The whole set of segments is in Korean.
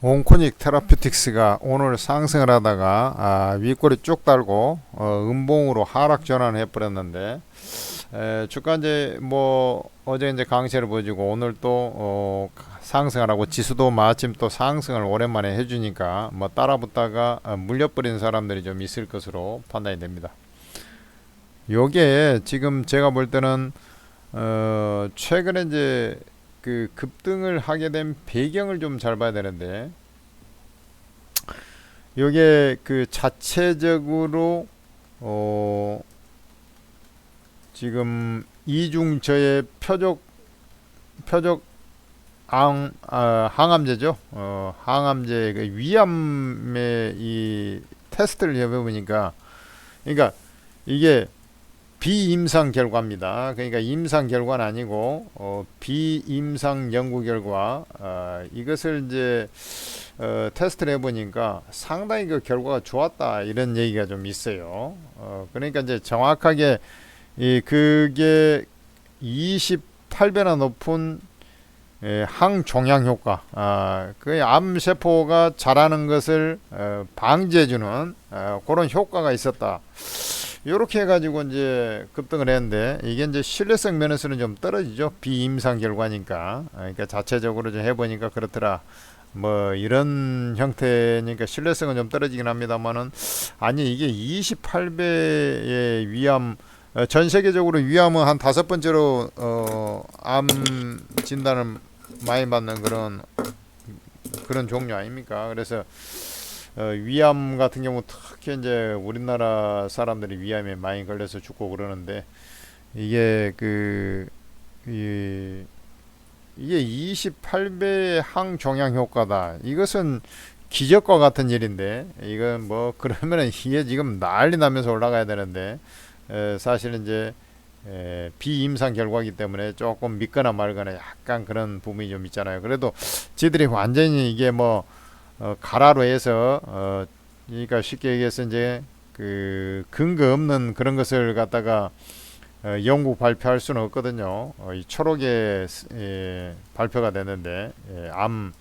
온코닉 테라퓨틱스가 오늘 상승을 하다가 윗꼬리 쭉 달고 음봉으로 하락 전환을 해버렸는데, 주가 이제 뭐 어제 이제 강세를 보여주고 오늘 또 상승을 하고 지수도 마침 또 상승을 오랜만에 해주니까 뭐 따라붙다가 물려버리는 사람들이 좀 있을 것으로 판단이 됩니다. 요게 지금 제가 볼 때는 최근에 이제 그 급등을 하게 된 배경을 좀 잘 봐야 되는데, 요게 그 자체적으로 지금 이중저의 표적 항암제죠. 항암제 그 위암의 이 테스트를 해보니까, 그러니까 이게 비임상 결과입니다. 그러니까 임상 결과는 아니고 비임상 연구 결과, 이것을 이제 테스트를 해보니까 상당히 그 결과가 좋았다, 이런 얘기가 좀 있어요. 그러니까 이제 정확하게 그게 28배나 높은 항종양 효과, 그 암세포가 자라는 것을 방지해주는 그런 효과가 있었다. 요렇게 해가지고 이제 급등을 했는데, 이게 이제 신뢰성 면에서는 좀 떨어지죠. 비임상 결과니까. 그러니까 자체적으로 좀 해보니까 그렇더라, 뭐 이런 형태니까 신뢰성은 좀 떨어지긴 합니다만은, 아니 이게 28배의 위암, 전 세계적으로 위암은 한 5번째로 암 진단을 많이 받는 그런 종류 아닙니까? 그래서 위암 같은 경우 특히 이제 우리나라 사람들이 위암에 많이 걸려서 죽고 그러는데, 이게 이게 28배의 항종양 효과다. 이것은 기적과 같은 일인데, 이건 뭐 그러면은 이게 지금 난리 나면서 올라가야 되는데, 사실은 이제 비임상 결과이기 때문에 조금 믿거나 말거나 약간 그런 부분이 좀 있잖아요. 그래도 지들이 완전히 이게 뭐 가라로 해서 그러니까 쉽게 얘기해서 이제 그 근거 없는 그런 것을 갖다가 연구 발표할 수는 없거든요. 이 초록에 발표가 됐는데, 암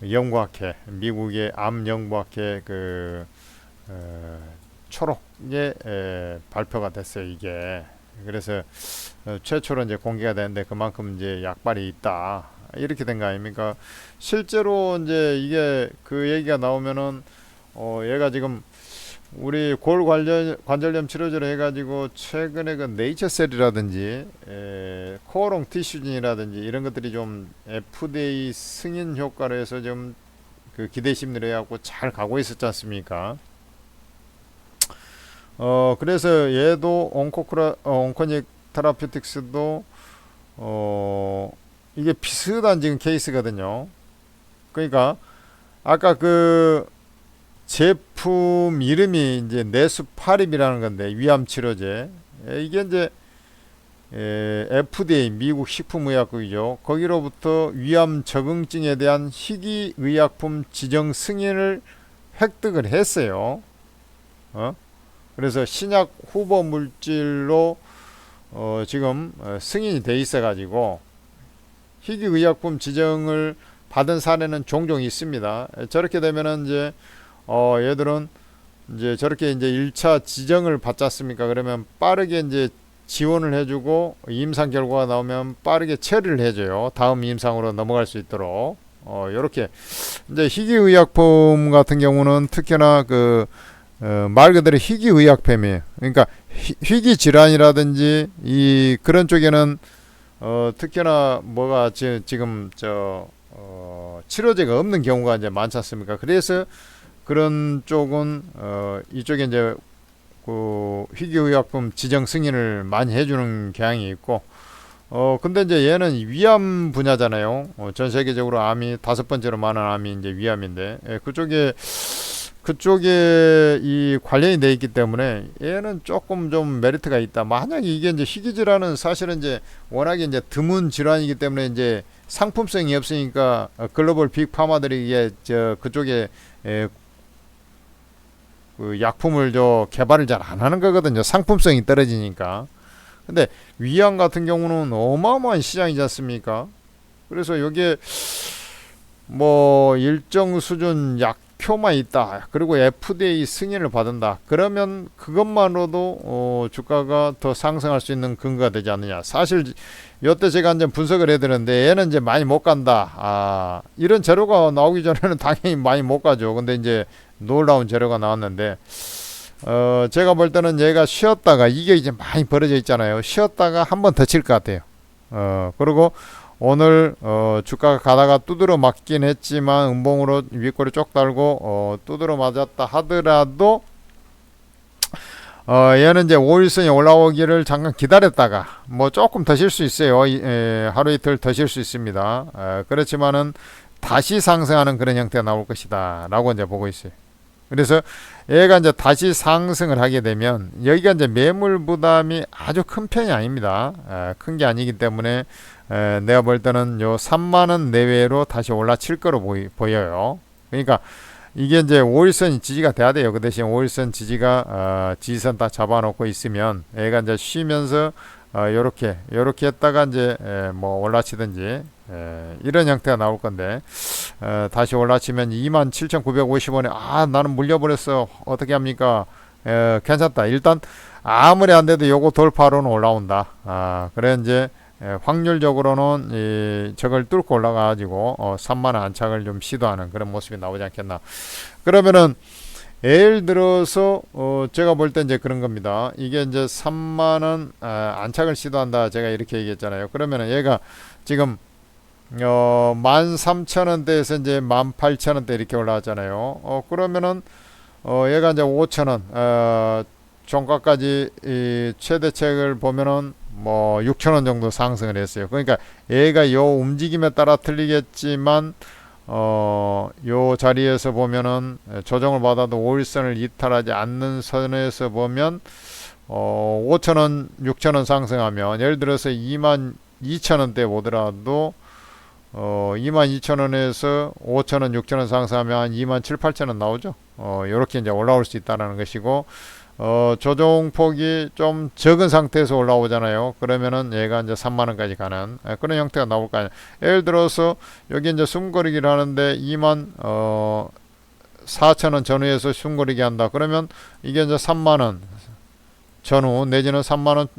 연구학회, 미국의 암 연구학회 초록에 발표가 됐어요, 이게. 그래서 최초로 이제 공개가 됐는데, 그만큼 이제 약발이 있다, 이렇게 된 거 아닙니까? 실제로 이제 이게 그 얘기가 나오면은 얘가 지금 우리 관절염 치료제로 해가지고 최근에 그 네이처셀이라든지 코어롱 티슈진이라든지 이런 것들이 좀 FDA 승인 효과로 해서 좀 그 기대 심리를 해갖고 잘 가고 있었지 않습니까? 그래서 얘도 온코닉 테라퓨틱스도 이게 비슷한 지금 케이스거든요. 그러니까 아까 그 제품 이름이 이제 네수파립이라는 건데, 위암 치료제. 이게 이제 FDA 미국 식품의약국이죠. 거기로부터 위암 적응증에 대한 희귀의약품 지정 승인을 획득을 했어요. 그래서 신약 후보 물질로 지금 승인이 돼 있어 가지고 희귀의약품 지정을 받은 사례는 종종 있습니다. 저렇게 되면은 이제 얘들은 이제 저렇게 이제 1차 지정을 받지 않습니까? 그러면 빠르게 이제 지원을 해주고, 임상 결과가 나오면 빠르게 처리를 해줘요. 다음 임상으로 넘어갈 수 있도록. 요렇게 이제 희귀의약품 같은 경우는 특히나 말 그대로 희귀의약품이에요. 그러니까 희귀 질환이라든지 그런 쪽에는 특히나 뭐가 지금 치료제가 없는 경우가 이제 많지 않습니까? 그래서 그런 쪽은 이쪽에 이제 그 희귀의약품 지정 승인을 많이 해주는 경향이 있고, 근데 이제 얘는 위암 분야잖아요. 전 세계적으로 암이 5번째로 많은 암이 이제 위암인데, 그쪽에 이 관련이 돼 있기 때문에 얘는 조금 좀 메리트가 있다. 만약에 이게 이제 희귀 질환은 사실은 이제 워낙에 이제 드문 질환이기 때문에 이제 상품성이 없으니까 글로벌 빅 파마들이 이게 그쪽에 그 약품을 개발을 잘 안 하는 거거든요. 상품성이 떨어지니까. 근데 위암 같은 경우는 어마어마한 시장이지 않습니까? 그래서 여기에 뭐 일정 수준 약효만 있다. 그리고 FDA 승인을 받은다. 그러면 그것만으로도 주가가 더 상승할 수 있는 근거가 되지 않느냐. 사실 이때 제가 이제 분석을 해드렸는데 얘는 이제 많이 못 간다. 이런 재료가 나오기 전에는 당연히 많이 못 가죠. 근데 이제 놀라운 재료가 나왔는데 제가 볼 때는 얘가 쉬었다가 이게 이제 많이 벌어져 있잖아요. 쉬었다가 한 번 더 칠 것 같아요. 그리고 오늘 주가가 가다가 두드러 맞긴 했지만 음봉으로 윗꼬리 쪽 달고 두드러 맞았다 하더라도 얘는 이제 5일선이 올라오기를 잠깐 기다렸다가 뭐 조금 더 쉴 수 있어요. 하루 이틀 더 쉴 수 있습니다. 그렇지만은 다시 상승하는 그런 형태가 나올 것이다 라고 이제 보고 있어요. 그래서 얘가 이제 다시 상승을 하게 되면 여기가 이제 매물 부담이 아주 큰 편이 아닙니다. 큰 게 아니기 때문에 내가 볼 때는 요 3만원 내외로 다시 올라칠 거로 보여요. 그러니까 이게 이제 5일선 지지가 돼야 돼요. 그 대신 5일선 지지가 지지선 딱 잡아놓고 있으면 얘가 이제 쉬면서 요렇게 했다가 이제 뭐 올라치든지 이런 형태가 나올 건데 다시 올라치면 27,950원에 나는 물려버렸어. 어떻게 합니까? 괜찮다. 일단 아무리 안 돼도 요거 돌파로는 올라온다. 그래 이제 확률적으로는 저걸 뚫고 올라가가지고 3만원 안착을 좀 시도하는 그런 모습이 나오지 않겠나. 그러면은 예를 들어서 제가 볼 때 이제 그런 겁니다. 이게 이제 3만원 안착을 시도한다. 제가 이렇게 얘기했잖아요. 그러면은 얘가 지금 13,000원대에서 이제 18,000원대 이렇게 올라왔잖아요. 그러면은 얘가 이제 5,000원 종가까지 이 최대책을 보면은 뭐 6,000원 정도 상승을 했어요. 그러니까 얘가 요 움직임에 따라 틀리겠지만 요 자리에서 보면은 조정을 받아도 5일선을 이탈하지 않는 선에서 보면 5,000원, 6,000원 상승하면 예를 들어서 22,000원대 보더라도 22,000원에서 5,000원, 6,000원 상승하면 한 27,000, 8,000원 나오죠. 요렇게 이제 올라올 수 있다는 것이고 조정폭이 좀 적은 상태에서 올라오잖아요. 그러면은 얘가 이제 3만원까지 가는 그런 형태가 나올 거 아니에요. 예를 들어서 여기 이제 숨고르기를 하는데 24,000원 전후에서 숨고르기 한다. 그러면 이게 이제 3만원 전후 내지는 3만원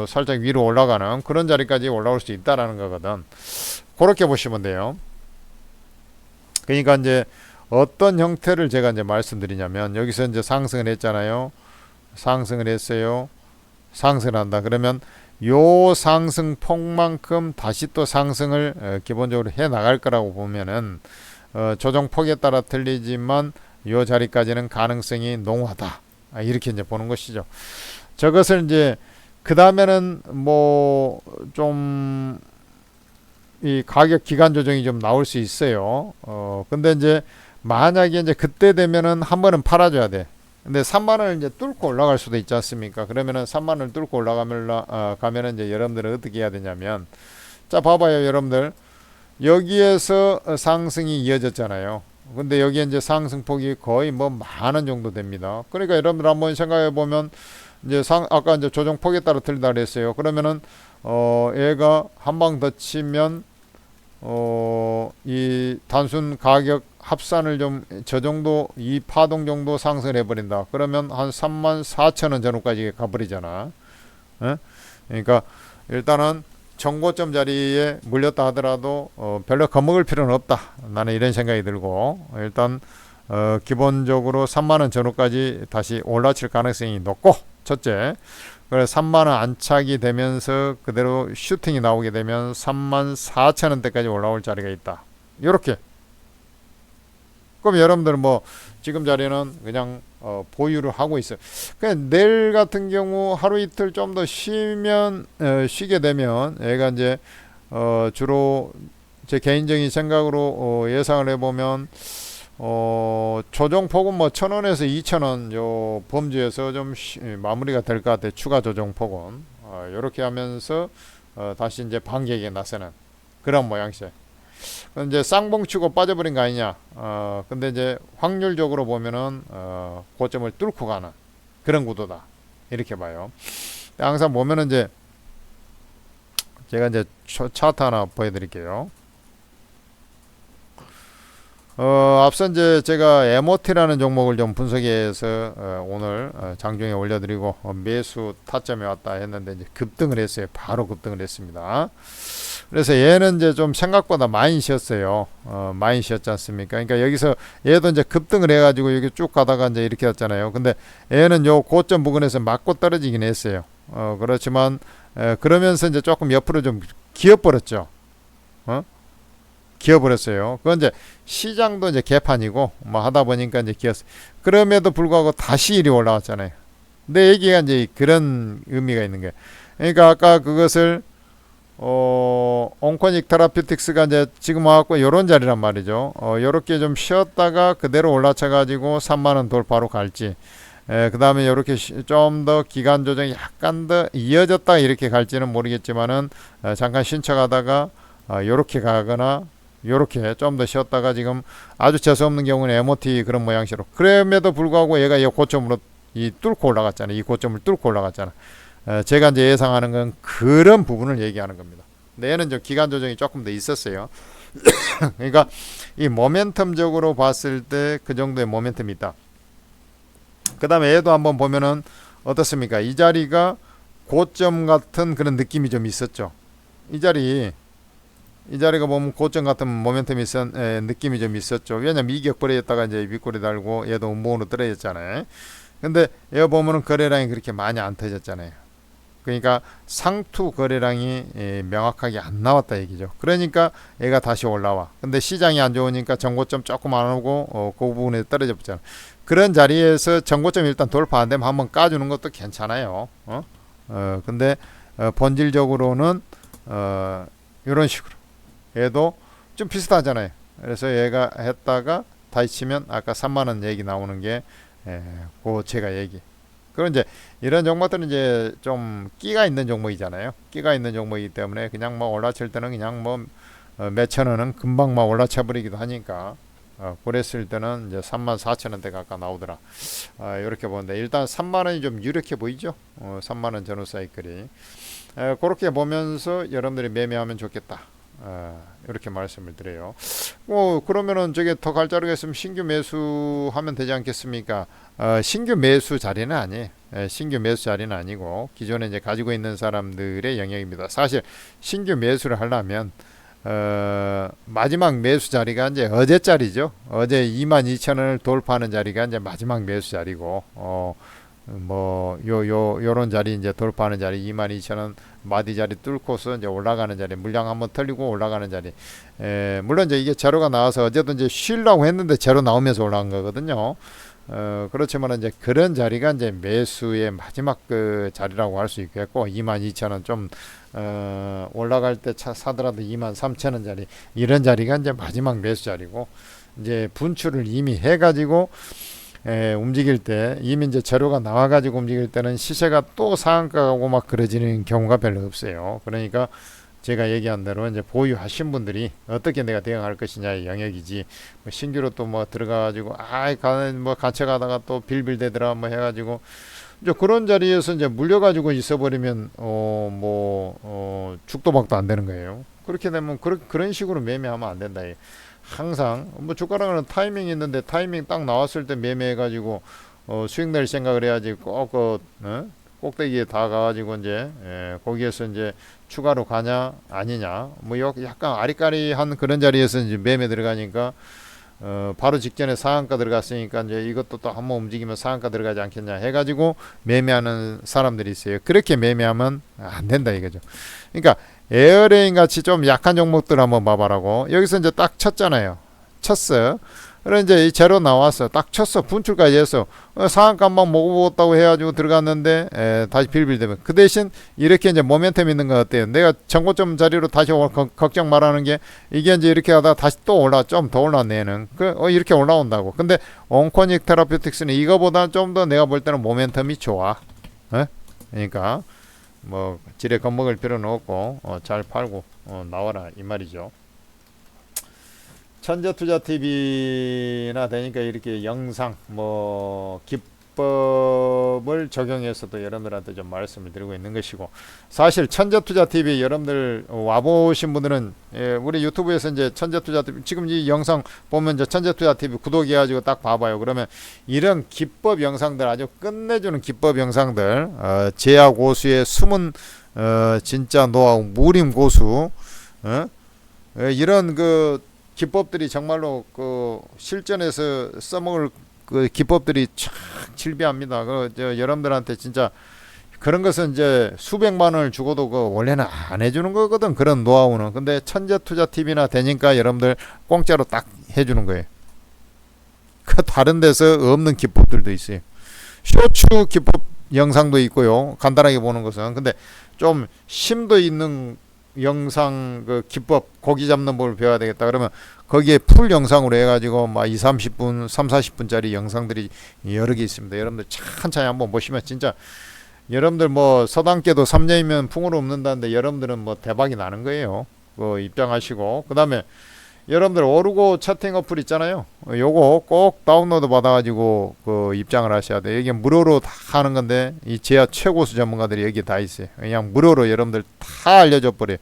살짝 위로 올라가는 그런 자리까지 올라올 수 있다라는 거거든. 그렇게 보시면 돼요. 그러니까 이제 어떤 형태를 제가 이제 말씀드리냐면 여기서 이제 상승을 했잖아요. 상승을 했어요. 상승을 한다. 그러면 요 상승폭만큼 다시 또 상승을 기본적으로 해 나갈 거라고 보면은 조정폭에 따라 틀리지만 요 자리까지는 가능성이 농후하다. 이렇게 이제 보는 것이죠. 저것을 이제 그 다음에는 뭐 좀 이 가격 기간 조정이 좀 나올 수 있어요. 근데 이제 만약에 이제 그때 되면은 한 번은 팔아줘야 돼. 근데 3만원을 이제 뚫고 올라갈 수도 있지 않습니까? 그러면은 3만원을 뚫고 가면은 이제 여러분들은 어떻게 해야 되냐면, 자, 봐봐요, 여러분들. 여기에서 상승이 이어졌잖아요. 근데 여기에 이제 상승폭이 거의 뭐 10,000원 정도 됩니다. 그러니까 여러분들 한번 생각해 보면, 이제 아까 이제 조정폭에 따라 틀리다 그랬어요. 그러면은, 얘가 한 방 더 치면, 이 단순 가격 합산을 좀 저 정도 이 파동 정도 상승을 해버린다. 그러면 한 34,000원 전후까지 가버리잖아. 그러니까 일단은 정고점 자리에 물렸다 하더라도 별로 겁먹을 필요는 없다. 나는 이런 생각이 들고 일단 기본적으로 3만원 전후까지 다시 올라칠 가능성이 높고 첫째. 그래서 3만원 안착이 되면서 그대로 슈팅이 나오게 되면 34,000원대까지 올라올 자리가 있다. 요렇게. 그럼 여러분들은 뭐 지금 자리는 그냥 보유를 하고 있어요. 그냥 내일 같은 경우 하루 이틀 좀 더 쉬게 되면 얘가 이제 주로 제 개인적인 생각으로 예상을 해보면 조정폭은 뭐 1,000원에서 2,000원 요 범주에서 좀 마무리가 될 것 같아요. 추가 조정폭은 이렇게 하면서 다시 이제 반격에 나서는 그런 모양새. 이제 쌍봉 치고 빠져버린 거 아니냐. 근데 이제 확률적으로 보면은 고점을 뚫고 가는 그런 구도다. 이렇게 봐요. 항상 보면은 이제 제가 이제 차트 하나 보여드릴게요. 앞서 이제 제가 에모티라는 종목을 좀 분석해서 오늘 장중에 올려드리고 매수 타점에 왔다 했는데 이제 급등을 했어요. 바로 급등을 했습니다. 그래서 얘는 이제 좀 생각보다 많이 쉬었어요. 많이 쉬었지 않습니까? 그러니까 여기서 얘도 이제 급등을 해가지고 여기 쭉 가다가 이제 이렇게 왔잖아요. 근데 얘는 요 고점 부근에서 맞고 떨어지긴 했어요. 그렇지만 그러면서 이제 조금 옆으로 좀 기어버렸죠. 기어버렸어요. 그건 이제 시장도 이제 개판이고 뭐 하다 보니까 이제 기었어요. 그럼에도 불구하고 다시 이리 올라왔잖아요. 내 얘기가 이제 그런 의미가 있는 거예요. 그러니까 아까 그것을 온코닉 테라피틱스가 이제 지금 와갖고 요런 자리란 말이죠. 요렇게 좀 쉬었다가 그대로 올라차 가지고 3만원 돌파로 갈지, 그 다음에 요렇게 좀 더 기간 조정이 약간 더 이어졌다 이렇게 갈지는 모르겠지만은 잠깐 쉰척하다가 요렇게 가거나 요렇게 좀 더 쉬었다가 지금 아주 재수없는 경우는 MOT 그런 모양새로, 그럼에도 불구하고 얘가 이 고점으로 뚫고 올라갔잖아요. 이 고점을 뚫고 올라갔잖아. 제가 이제 예상하는 건 그런 부분을 얘기하는 겁니다. 근데 얘는 좀 기간 조정이 조금 더 있었어요. 그러니까 이 모멘텀적으로 봤을 때 그 정도의 모멘텀이 있다. 그 다음에 얘도 한번 보면은 어떻습니까? 이 자리가 고점 같은 그런 느낌이 좀 있었죠. 이 자리가 보면 고점 같은 모멘텀이 느낌이 좀 있었죠. 왜냐면 이격거래였다가 이제 윗꼬리 달고 얘도 운봉으로 떨어졌잖아요. 근데 여기 보면은 거래량이 그렇게 많이 안 터졌잖아요. 그러니까 상투 거래량이 명확하게 안 나왔다 얘기죠. 그러니까 얘가 다시 올라와. 근데 시장이 안 좋으니까 정고점 조금 안 오고 그 부분에 떨어져 붙잖아. 그런 자리에서 정고점 일단 돌파 안 되면 한번 까주는 것도 괜찮아요. 근데 본질적으로는 이런 식으로 얘도 좀 비슷하잖아요. 그래서 얘가 했다가 다시 치면 아까 3만원 얘기 나오는 게 그 제가 얘기. 그런 이제 이런 종목들은 이제 좀 끼가 있는 종목이잖아요. 끼가 있는 종목이기 때문에 그냥 뭐 올라칠 때는 그냥 뭐 몇천 원은 금방 막 올라쳐 버리기도 하니까 그랬을 때는 이제 34,000원대 가까 나오더라. 이렇게 보는데 일단 3만 원이 좀 유력해 보이죠. 3만 원 전후 사이클이 그렇게 보면서 여러분들이 매매하면 좋겠다. 이렇게 말씀을 드려요. 그러면은 저게 더 갈자리가 있으면 신규 매수하면 되지 않겠습니까? 신규 매수 자리는 아니에요. 신규 매수 자리는 아니고 기존에 이제 가지고 있는 사람들의 영역입니다. 사실 신규 매수를 하려면 마지막 매수 자리가 이제 어제 자리죠. 어제 22,000원을 돌파하는 자리가 이제 마지막 매수 자리고 요런 자리 이제 돌파하는 자리 22,000원 마디 자리 뚫고서 이제 올라가는 자리, 물량 한번 털리고 올라가는 자리. 물론 이제 이게 제로가 나와서 어제도 이제 쉬려고 했는데 제로 나오면서 올라간 거거든요. 그렇지만 이제 그런 자리가 이제 매수의 마지막 그 자리라고 할 수 있겠고, 22,000원 좀 올라갈 때 사더라도 23,000원 자리, 이런 자리가 이제 마지막 매수 자리고, 이제 분출을 이미 해가지고 움직일 때 이미 이제 재료가 나와가지고 움직일 때는 시세가 또 상한가 가고 막 그러지는 경우가 별로 없어요. 그러니까 제가 얘기한 대로 이제 보유하신 분들이 어떻게 내가 대응할 것이냐의 영역이지, 뭐 신규로 또 뭐 들어가가지고 뭐 갇혀가다가 또 빌빌대더라 뭐 해가지고 이제 그런 자리에서 이제 물려가지고 있어버리면 죽도 박도 안 되는 거예요. 그렇게 되면 그런 식으로 매매하면 안 된다. 항상 뭐 주가랑은 타이밍이 있는데 타이밍 딱 나왔을 때 매매해가지고 수익 낼 생각을 해야지. 꼭 꼭대기에 다 가가지고 이제 거기에서 이제 추가로 가냐 아니냐 뭐 약간 아리까리한 그런 자리에서 이제 매매 들어가니까 바로 직전에 상한가 들어갔으니까 이제 이것도 또 한번 움직이면 상한가 들어가지 않겠냐 해가지고 매매하는 사람들이 있어요. 그렇게 매매하면 안 된다 이거죠. 그러니까 에어레인 같이 좀 약한 종목들 한번 봐봐라고. 여기서 이제 딱 쳤잖아요. 쳤어. 그래 이제 이 제로 나왔어. 딱 쳤어. 분출까지 했어. 상한가만 먹어보겠다고 해가지고 들어갔는데 다시 빌빌대면 그 대신 이렇게 이제 모멘텀 있는 거 어때요? 내가 정고점 자리로 다시 걱정 말하는 게 이게 이제 이렇게 하다가 다시 또 좀 더 올라왔네 얘는. 이렇게 올라온다고. 근데 온코닉 테라피틱스는 이거보다 좀 더 내가 볼 때는 모멘텀이 좋아. 그러니까 뭐 지레 겁먹을 필요는 없고 잘 팔고 나와라 이 말이죠. 천재투자TV나 되니까 이렇게 영상 뭐 기법을 적용해서도 여러분들한테 좀 말씀을 드리고 있는 것이고, 사실 천재투자TV 여러분들 와보신 분들은 우리 유튜브에서 이제 천재투자TV 지금 이 영상 보면 이제 천재투자TV 구독해가지고 딱 봐봐요. 그러면 이런 기법 영상들, 아주 끝내주는 기법 영상들, 제야 고수의 숨은 진짜 노하우, 무림 고수, 이런 그 기법들이 정말로 그 실전에서 써먹을 그 기법들이 참 질비합니다. 여러분들한테 진짜 그런 것은 이제 수백만 원을 주고도 원래는 안 해주는 거거든, 그런 노하우는. 근데 천재투자TV나 되니까 여러분들 공짜로 딱 해주는 거예요. 그 다른 데서 없는 기법들도 있어요. 쇼츠 기법 영상도 있고요, 간단하게 보는 것은. 근데 좀 심도 있는 영상, 그 기법, 고기 잡는 법을 배워야 되겠다 그러면 거기에 풀 영상으로 해가지고 막 30분 40분짜리 영상들이 여러 개 있습니다. 여러분들 천천히 한번 보시면 진짜, 여러분들 뭐 서당께도 3년이면 풍으로 없는다는데 여러분들은 뭐 대박이 나는 거예요. 그 입장하시고, 그 다음에 여러분들 오르고 채팅 어플 있잖아요. 요거 꼭 다운로드 받아가지고 그 입장을 하셔야 돼요. 이게 무료로 다 하는 건데 이 제야 최고수 전문가들이 여기 다 있어요. 그냥 무료로 여러분들 다 알려줘 버려요.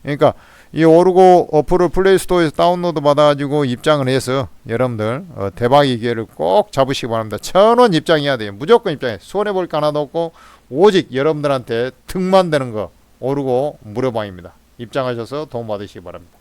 그러니까 이 오르고 어플을 플레이스토어에서 다운로드 받아가지고 입장을 해서 여러분들 대박의 기회를 꼭 잡으시기 바랍니다. 1,000원 입장해야 돼요. 무조건 입장해. 손해볼 거 하나도 없고 오직 여러분들한테 득만 되는 거 오르고 무료방입니다. 입장하셔서 도움 받으시기 바랍니다.